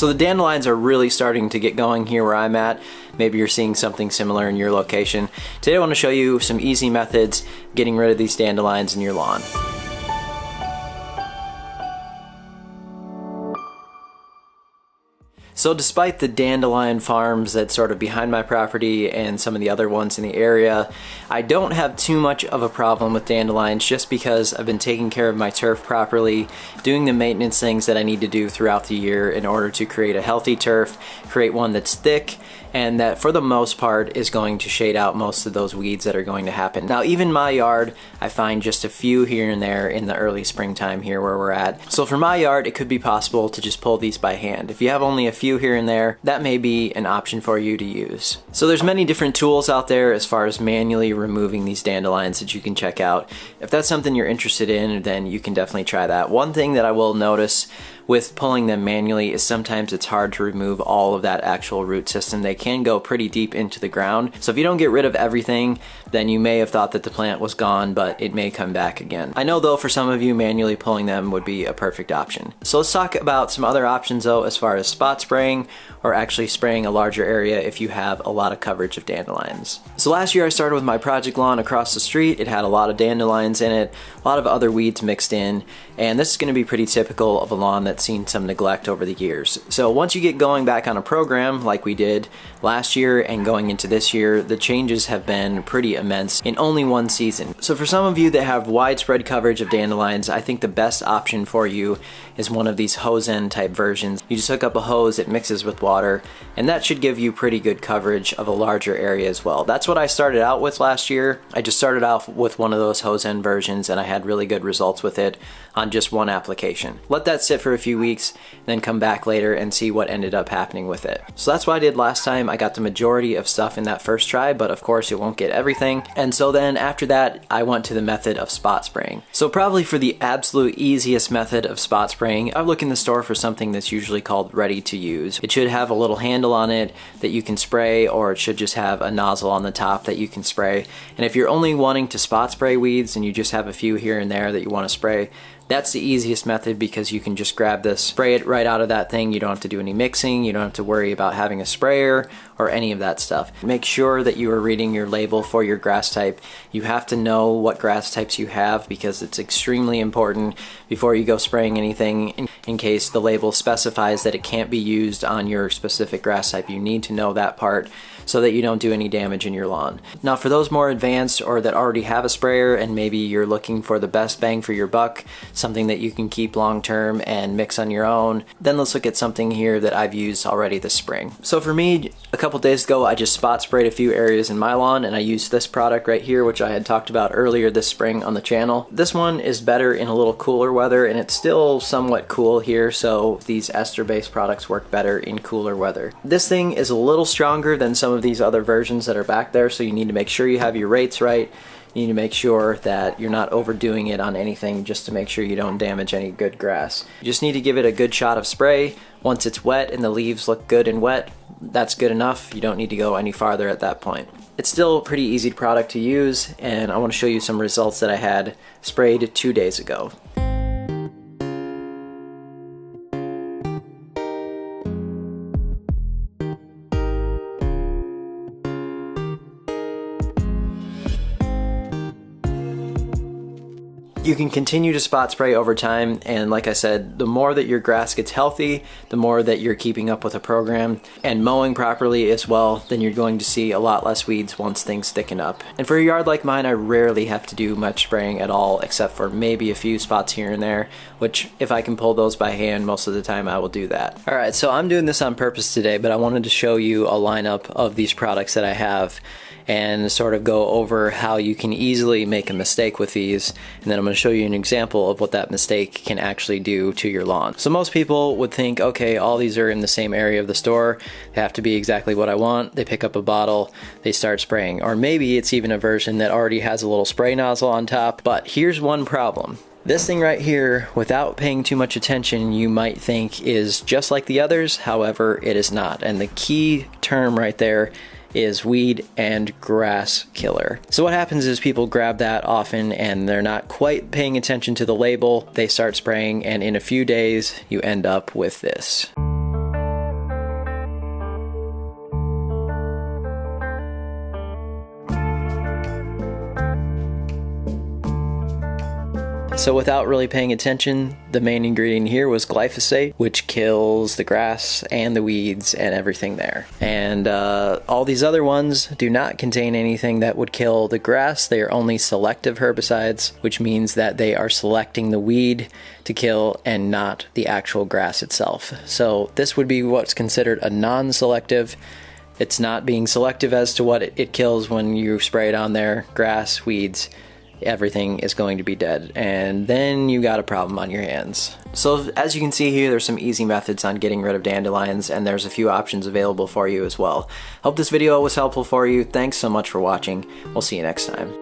So the dandelions are really starting to get going here where I'm at. Maybe you're seeing something similar in your location. Today I want to show you some easy methods getting rid of these dandelions in your lawn. So despite the dandelion farms that's sort of behind my property and some of the other ones in the area, I don't have too much of a problem with dandelions just because I've been taking care of my turf properly, doing the maintenance things that I need to do throughout the year in order to create a healthy turf, create one that's thick, and that for the most part is going to shade out most of those weeds that are going to happen. Now even my yard, I find just a few here and there in the early springtime here where we're at. So for my yard, it could be possible to just pull these by hand. If you have only a few here and there, that may be an option for you to use. So there's many different tools out there as far as manually removing these dandelions that you can check out. If that's something you're interested in, then you can definitely try that. One thing that I will notice with pulling them manually is sometimes it's hard to remove all of that actual root system. They can go pretty deep into the ground. So if you don't get rid of everything, then you may have thought that the plant was gone, but it may come back again. I know though for some of you, manually pulling them would be a perfect option. So let's talk about some other options though as far as spot spraying or actually spraying a larger area if you have a lot of coverage of dandelions. So last year I started with my project lawn across the street. It had a lot of dandelions in it, a lot of other weeds mixed in, and this is going to be pretty typical of a lawn that's seen some neglect over the years. So once you get going back on a program like we did last year and going into this year, the changes have been pretty immense in only one season. So for some of you that have widespread coverage of dandelions, I think the best option for you is one of these hose end type versions. You just hook up a hose, it mixes with water, and that should give you pretty good coverage of a larger area as well. That's what I started out with last year. I just started off with one of those hose end versions and I had really good results with it on just one application. Let that sit for a few weeks, then come back later and see what ended up happening with it. So that's what I did last time. I got the majority of stuff in that first try, but of course it won't get everything. And so then after that, I went to the method of spot spraying. So probably for the absolute easiest method of spot spraying, I look in the store for something that's usually called ready to use. It should have a little handle on it that you can spray, or it should just have a nozzle on the top that you can spray. And if you're only wanting to spot spray weeds and you just have a few here and there that you want to spray, that's the easiest method because you can just grab this, spray it right out of that thing. You don't have to do any mixing. You don't have to worry about having a sprayer or any of that stuff. Make sure that you are reading your label for your grass type. You have to know what grass types you have because it's extremely important before you go spraying anything in case the label specifies that it can't be used on your specific grass type. You need to know that part so that you don't do any damage in your lawn. Now for those more advanced or that already have a sprayer and maybe you're looking for the best bang for your buck, something that you can keep long term and mix on your own, then let's look at something here that I've used already this spring. So for me, a couple days ago, I just spot sprayed a few areas in my lawn and I used this product right here, which I had talked about earlier this spring on the channel. This one is better in a little cooler weather and it's still somewhat cool here, so these ester-based products work better in cooler weather. This thing is a little stronger than some of these other versions that are back there, so you need to make sure you have your rates right. You need to make sure that you're not overdoing it on anything just to make sure you don't damage any good grass. You just need to give it a good shot of spray. Once it's wet and the leaves look good and wet, that's good enough. You don't need to go any farther at that point. It's still a pretty easy product to use, and I want to show you some results that I had sprayed 2 days ago. You can continue to spot spray over time, and like I said, the more that your grass gets healthy, the more that you're keeping up with a program and mowing properly as well, then you're going to see a lot less weeds once things thicken up. And for a yard like mine, I rarely have to do much spraying at all except for maybe a few spots here and there, which if I can pull those by hand most of the time I will do that. Alright, so I'm doing this on purpose today, but I wanted to show you a lineup of these products that I have and sort of go over how you can easily make a mistake with these, and then I'm going to show you an example of what that mistake can actually do to your lawn. So most people would think, okay, all these are in the same area of the store, they have to be exactly what I want. They pick up a bottle, they start spraying, or maybe it's even a version that already has a little spray nozzle on top. But here's one problem. This thing right here, without paying too much attention, you might think is just like the others. However, it is not. And the key term right there is weed and grass killer. So what happens is people grab that often and they're not quite paying attention to the label. They start spraying, and in a few days you end up with this. So without really paying attention, the main ingredient here was glyphosate, which kills the grass and the weeds and everything there. And all these other ones do not contain anything that would kill the grass. They are only selective herbicides, which means that they are selecting the weed to kill and not the actual grass itself. So this would be what's considered a non-selective. It's not being selective as to what it kills when you spray it on there. Grass, weeds, everything is going to be dead, and then you got a problem on your hands. So as you can see here, there's some easy methods on getting rid of dandelions, and there's a few options available for you as well. Hope this video was helpful for you. Thanks so much for watching. We'll see you next time.